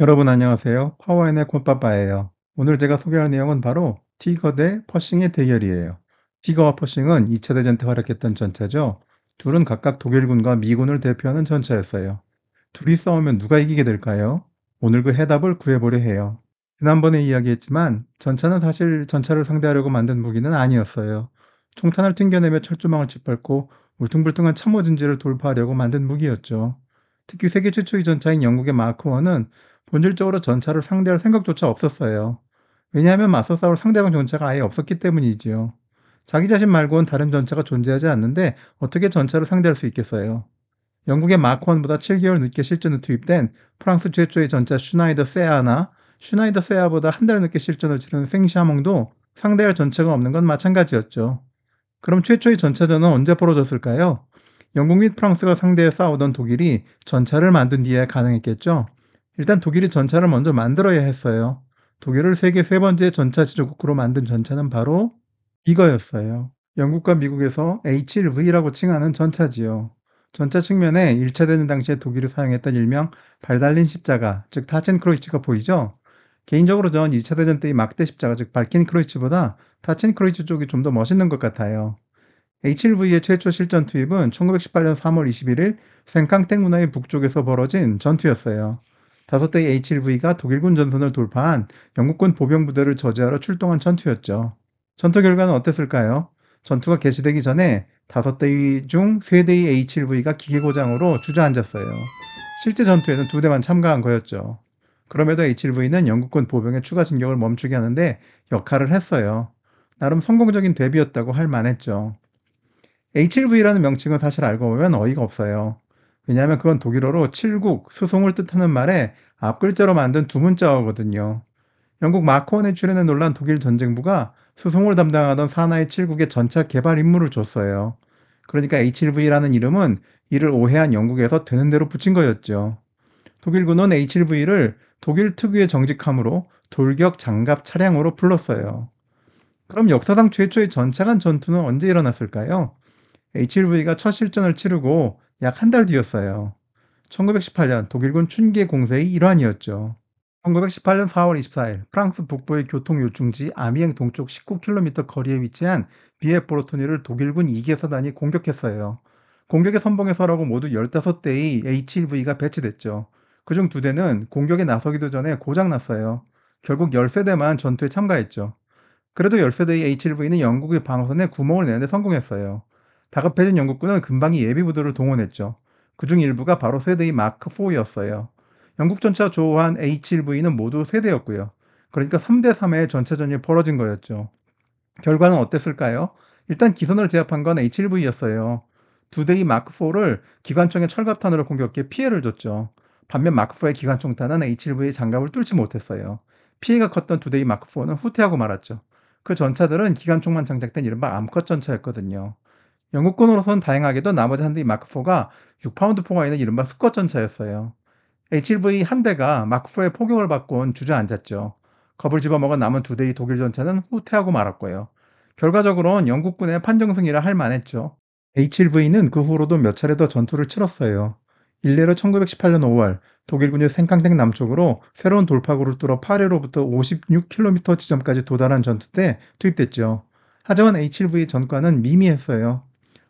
여러분 안녕하세요. 파워앤의 콘빠빠예요. 오늘 제가 소개할 내용은 바로 티거 대 퍼싱의 대결이에요. 티거와 퍼싱은 2차 대전 때 활약했던 전차죠. 둘은 각각 독일군과 미군을 대표하는 전차였어요. 둘이 싸우면 누가 이기게 될까요? 오늘 그 해답을 구해보려 해요. 지난번에 이야기했지만 전차는 사실 전차를 상대하려고 만든 무기는 아니었어요. 총탄을 튕겨내며 철조망을 짓밟고 울퉁불퉁한 참호진지를 돌파하려고 만든 무기였죠. 특히 세계 최초의 전차인 영국의 마크 1은 본질적으로 전차를 상대할 생각조차 없었어요. 왜냐하면 맞서 싸울 상대방 전차가 아예 없었기 때문이지요. 자기 자신 말고는 다른 전차가 존재하지 않는데 어떻게 전차를 상대할 수 있겠어요? 영국의 마크 1보다 7개월 늦게 실전에 투입된 프랑스 최초의 전차 슈나이더 세아나 슈나이더 세아보다 한 달 늦게 실전을 치른 생샤몽도 상대할 전차가 없는 건 마찬가지였죠. 그럼 최초의 전차전은 언제 벌어졌을까요? 영국 및 프랑스가 상대해 싸우던 독일이 전차를 만든 뒤에 가능했겠죠. 일단 독일이 전차를 먼저 만들어야 했어요. 독일을 세계 세 번째 전차 지주국으로 만든 전차는 바로 이거였어요. 영국과 미국에서 H-7V라고 칭하는 전차지요. 전차 측면에 1차 대전 당시에 독일이 사용했던 일명 발 달린 십자가, 즉 타첸크로이츠가 보이죠? 개인적으로 전 2차 대전 때의 막대 십자가, 즉 발킨 크로이츠보다 타첸크로이츠 쪽이 좀 더 멋있는 것 같아요. H-7V의 최초 실전 투입은 1918년 3월 21일 생캉텍 문화의 북쪽에서 벌어진 전투였어요. 5대의 H-7V가 독일군 전선을 돌파한 영국군 보병부대를 저지하러 출동한 전투였죠. 전투 결과는 어땠을까요? 전투가 개시되기 전에 5대 중 3대의 H-7V가 기계고장으로 주저앉았어요. 실제 전투에는 2대만 참가한 거였죠. 그럼에도 H-7V는 영국군 보병의 추가 진격을 멈추게 하는데 역할을 했어요. 나름 성공적인 대비였다고 할 만했죠. H-7V라는 명칭은 사실 알고 보면 어이가 없어요. 왜냐하면 그건 독일어로 칠국, 수송을 뜻하는 말에 앞글자로 만든 두 문자어거든요. 영국 마크1에 출연해 놀란 독일 전쟁부가 수송을 담당하던 사나이 7국의 전차 개발 임무를 줬어요. 그러니까 H-7V라는 이름은 이를 오해한 영국에서 되는 대로 붙인 거였죠. 독일군은 H-7V를 독일 특유의 정직함으로 돌격 장갑 차량으로 불렀어요. 그럼 역사상 최초의 전차 간 전투는 언제 일어났을까요? H-7V가 첫 실전을 치르고 약 한 달 뒤였어요. 1918년 독일군 춘계 공세의 일환이었죠. 1918년 4월 24일 프랑스 북부의 교통 요충지 아미엥 동쪽 19km 거리에 위치한 비에포르토니를 독일군 2개사단이 공격했어요. 공격에 선봉해서라고 모두 15대의 H-1V가 배치됐죠. 그중 2대는 공격에 나서기도 전에 고장났어요. 결국 10세대만 전투에 참가했죠. 그래도 10세대의 H-1V는 영국의 방어선에 구멍을 내는데 성공했어요. 다급해진 영국군은 금방이 예비부대를 동원했죠. 그중 일부가 바로 세대의 마크4였어요. 영국 전차 조우한 H-1V는 모두 세대였고요. 그러니까 3대3의 전차전이 벌어진 거였죠. 결과는 어땠을까요? 일단 기선을 제압한 건 H-1V였어요. 2대의 마크4를 기관총의 철갑탄으로 공격해 피해를 줬죠. 반면 마크4의 기관총탄은 H-1V의 장갑을 뚫지 못했어요. 피해가 컸던 2대의 마크4는 후퇴하고 말았죠. 그 전차들은 기관총만 장착된 이른바 암컷 전차였거든요. 영국군으로선 다행하게도 나머지 한 대의 마크4가 6파운드 포가 있는 이른바 수컷 전차였어요. H-1V 한 대가 마크4의 포격을 받곤 주저앉았죠. 겁을 집어먹은 남은 2대의 독일 전차는 후퇴하고 말았고요. 결과적으로는 영국군의 판정승이라 할 만했죠. H-1V는 그 후로도 몇 차례 더 전투를 치렀어요. 일례로 1918년 5월 독일군이 생캉텍 남쪽으로 새로운 돌파구를 뚫어 파리로부터 56km 지점까지 도달한 전투 때 투입됐죠. 하지만 H-1V 전과는 미미했어요.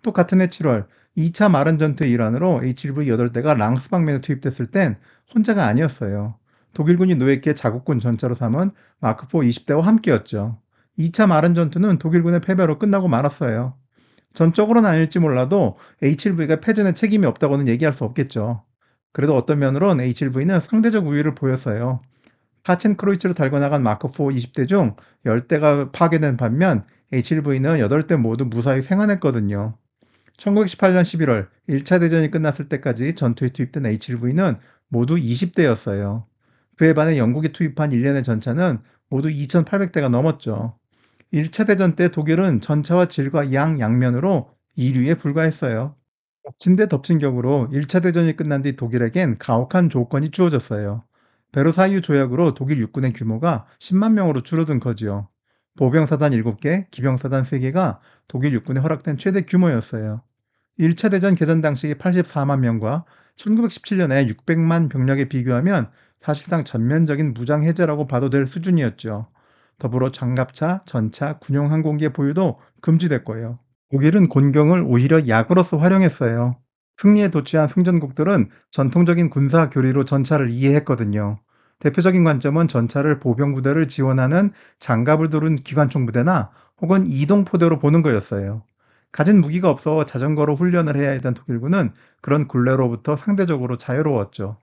또 같은 해 7월 2차 마른 전투의 일환으로 H-1V 8대가 랑스 방면에 투입됐을 땐 혼자가 아니었어요. 독일군이 노예께 자국군 전차로 삼은 마크4 20대와 함께였죠. 2차 마른 전투는 독일군의 패배로 끝나고 말았어요. 전적으로는 아닐지 몰라도 H-1V가 패전에 책임이 없다고는 얘기할 수 없겠죠. 그래도 어떤 면으론 H-1V는 상대적 우위를 보였어요. 하첸크로이츠로 달고 나간 마크4 20대 중 10대가 파괴된 반면 H-1V는 8대 모두 무사히 생還했거든요. 1918년 11월 1차 대전이 끝났을 때까지 전투에 투입된 H-1V는 모두 20대였어요. 그에 반해 영국이 투입한 일련의 전차는 모두 2,800대가 넘었죠. 1차 대전 때 독일은 전차와 질과 양면으로 2류에 불과했어요. 덮친 데 덮친 격으로 1차 대전이 끝난 뒤 독일에겐 가혹한 조건이 주어졌어요. 베르사유 조약으로 독일 육군의 규모가 10만 명으로 줄어든 거지요. 보병사단 7개, 기병사단 3개가 독일 육군에 허락된 최대 규모였어요. 1차 대전 개전 당시 84만 명과 1917년에 600만 병력에 비교하면 사실상 전면적인 무장 해제라고 봐도 될 수준이었죠. 더불어 장갑차, 전차, 군용 항공기의 보유도 금지됐고요. 독일은 곤경을 오히려 약으로서 활용했어요. 승리에 도취한 승전국들은 전통적인 군사 교리로 전차를 이해했거든요. 대표적인 관점은 전차를 보병부대를 지원하는 장갑을 두른 기관총 부대나 혹은 이동포대로 보는 거였어요. 가진 무기가 없어 자전거로 훈련을 해야 했던 독일군은 그런 굴레로부터 상대적으로 자유로웠죠.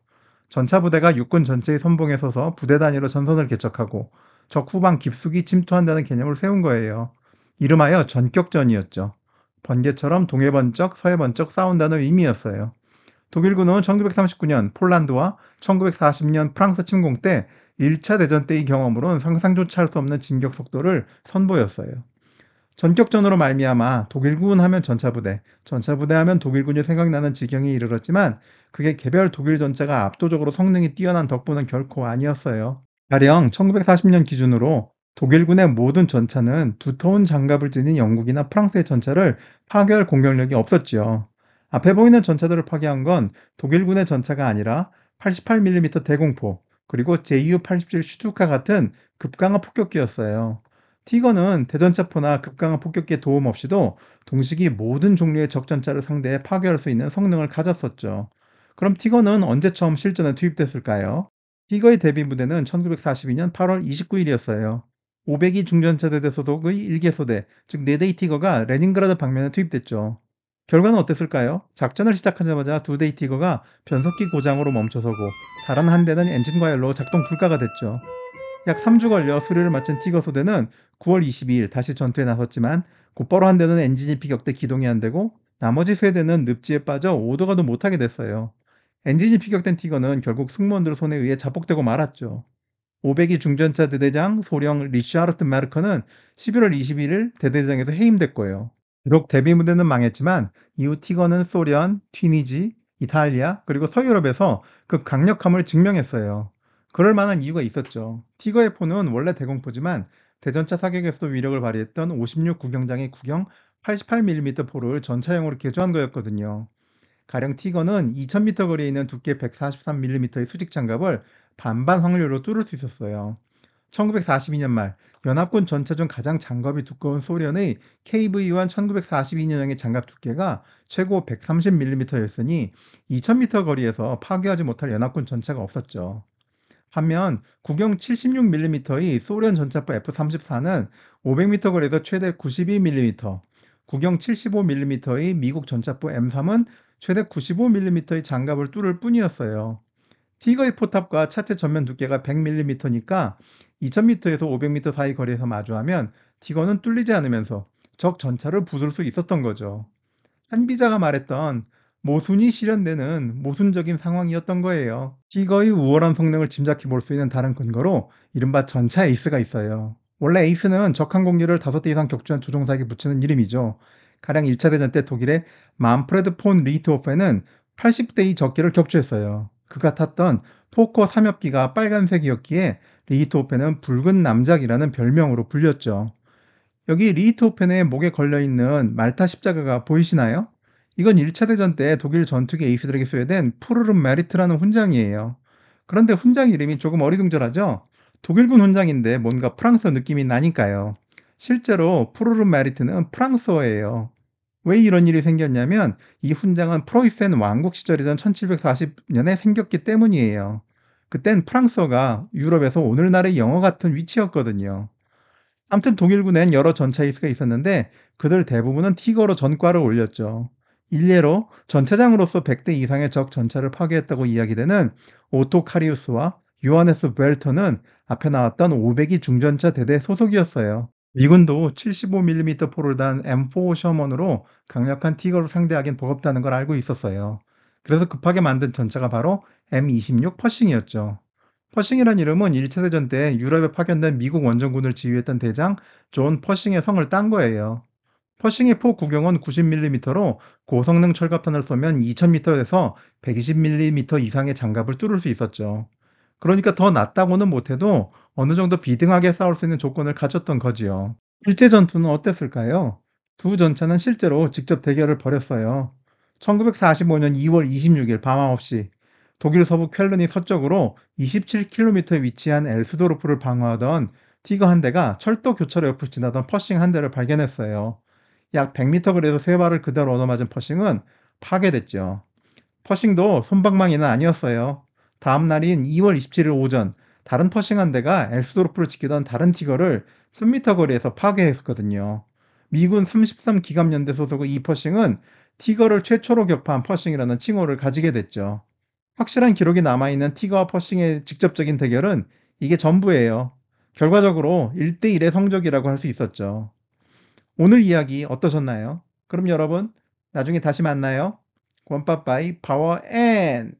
전차 부대가 육군 전체의 선봉에 서서 부대 단위로 전선을 개척하고 적 후방 깊숙이 침투한다는 개념을 세운 거예요. 이름하여 전격전이었죠. 번개처럼 동해 번쩍 서해 번쩍 싸운다는 의미였어요. 독일군은 1939년 폴란드와 1940년 프랑스 침공 때 1차 대전 때의 경험으로는 상상조차 할 수 없는 진격 속도를 선보였어요. 전격전으로 말미암아 독일군 하면 전차부대, 전차부대 하면 독일군이 생각나는 지경에 이르렀지만 그게 개별 독일 전차가 압도적으로 성능이 뛰어난 덕분은 결코 아니었어요. 가령 1940년 기준으로 독일군의 모든 전차는 두터운 장갑을 지닌 영국이나 프랑스의 전차를 파괴할 공격력이 없었지요. 앞에 보이는 전차들을 파괴한 건 독일군의 전차가 아니라 88mm 대공포, 그리고 JU-87 슈투카 같은 급강화 폭격기였어요. 티거는 대전차포나 급강화 폭격기의 도움 없이도 동시기 모든 종류의 적전차를 상대해 파괴할 수 있는 성능을 가졌었죠. 그럼 티거는 언제 처음 실전에 투입됐을까요? 티거의 데뷔 무대는 1942년 8월 29일이었어요. 502 중전차대대 소속의 1개 소대, 즉 4대의 티거가 레닌그라드 방면에 투입됐죠. 결과는 어땠을까요? 작전을 시작하자마자 2대의 티거가 변속기 고장으로 멈춰서고 다른 한 대는 엔진 과열로 작동 불가가 됐죠. 약 3주 걸려 수리를 마친 티거 소대는 9월 22일 다시 전투에 나섰지만 곧바로 한 대는 엔진이 피격돼 기동이 안 되고 나머지 세 대는 늪지에 빠져 오도 가도 못하게 됐어요. 엔진이 피격된 티거는 결국 승무원들 손에 의해 자폭되고 말았죠. 502 중전차 대대장 소령 리샤르트 마르커는 11월 21일 대대장에서 해임됐고요. 비록 데뷔 무대는 망했지만 이후 티거는 소련, 튀니지, 이탈리아, 그리고 서유럽에서 그 강력함을 증명했어요. 그럴 만한 이유가 있었죠. 티거의 포는 원래 대공포지만 대전차 사격에서도 위력을 발휘했던 56 구경장의 구경 88mm 포를 전차형으로 개조한 거였거든요. 가령 티거는 2000m 거리에 있는 두께 143mm의 수직 장갑을 반반 확률로 뚫을 수 있었어요. 1942년 말 연합군 전차 중 가장 장갑이 두꺼운 소련의 KV-1 1942년형의 장갑 두께가 최고 130mm였으니 2000m 거리에서 파괴하지 못할 연합군 전차가 없었죠. 반면 구경 76mm의 소련 전차포 F-34는 500m 거리에서 최대 92mm, 구경 75mm의 미국 전차포 M3은 최대 95mm의 장갑을 뚫을 뿐이었어요. 티거의 포탑과 차체 전면 두께가 100mm니까 2000m에서 500m 사이 거리에서 마주하면 티거는 뚫리지 않으면서 적 전차를 부술 수 있었던 거죠. 한 기자가 말했던 모순이 실현되는 모순적인 상황이었던 거예요. 티거의 우월한 성능을 짐작해 볼 수 있는 다른 근거로 이른바 전차 에이스가 있어요. 원래 에이스는 적 항공기를 5대 이상 격추한 조종사에게 붙이는 이름이죠. 가령 1차 대전 때 독일의 만프레드 폰 리히트호펜은 80대의 적기를 격추했어요. 그가 탔던 포커 3엽기가 빨간색이었기에 리히트호펜은 붉은 남작이라는 별명으로 불렸죠. 여기 리히트호펜의 목에 걸려있는 말타 십자가가 보이시나요? 이건 1차 대전 때 독일 전투기 에이스들에게 수여된 푸르름 메리트라는 훈장이에요. 그런데 훈장 이름이 조금 어리둥절하죠? 독일군 훈장인데 뭔가 프랑스어 느낌이 나니까요. 실제로 푸르름 메리트는 프랑스어예요. 왜 이런 일이 생겼냐면 이 훈장은 프로이센 왕국 시절이던 1740년에 생겼기 때문이에요. 그땐 프랑스어가 유럽에서 오늘날의 영어 같은 위치였거든요. 아무튼 독일군엔 여러 전차 에이스가 있었는데 그들 대부분은 티거로 전과를 올렸죠. 일례로 전차장으로서 100대 이상의 적 전차를 파괴했다고 이야기되는 오토 카리우스와 요하네스 벨터는 앞에 나왔던 502 중전차 대대 소속이었어요. 미군도 75mm 포를 단 M4 셔먼으로 강력한 티거를 상대하기엔 버겁다는 걸 알고 있었어요. 그래서 급하게 만든 전차가 바로 M26 퍼싱이었죠. 퍼싱이란 이름은 1차 대전 때 유럽에 파견된 미국 원정군을 지휘했던 대장 존 퍼싱의 성을 딴 거예요. 퍼싱의 포 구경은 90mm로 고성능 철갑탄을 쏘면 2000m에서 120mm 이상의 장갑을 뚫을 수 있었죠. 그러니까 더 낫다고는 못해도 어느 정도 비등하게 싸울 수 있는 조건을 갖췄던 거지요. 실제 전투는 어땠을까요? 두 전차는 실제로 직접 대결을 벌였어요. 1945년 2월 26일 밤 9시 독일 서부 쾰른이 서쪽으로 27km에 위치한 엘스도르프를 방어하던 티거 한 대가 철도 교차로 옆을 지나던 퍼싱 한 대를 발견했어요. 약 100m 거리에서 세 발을 그대로 얻어맞은 퍼싱은 파괴됐죠. 퍼싱도 솜방망이는 아니었어요. 다음 날인 2월 27일 오전, 다른 퍼싱 한 대가 엘스도르프를 지키던 다른 티거를 1000m 거리에서 파괴했거든요. 미군 33 기갑연대 소속의 이 퍼싱은 티거를 최초로 격파한 퍼싱이라는 칭호를 가지게 됐죠. 확실한 기록이 남아있는 티거와 퍼싱의 직접적인 대결은 이게 전부예요. 결과적으로 1대1의 성적이라고 할 수 있었죠. 오늘 이야기 어떠셨나요? 그럼 여러분, 나중에 다시 만나요. 원빠빠이 파워 앤!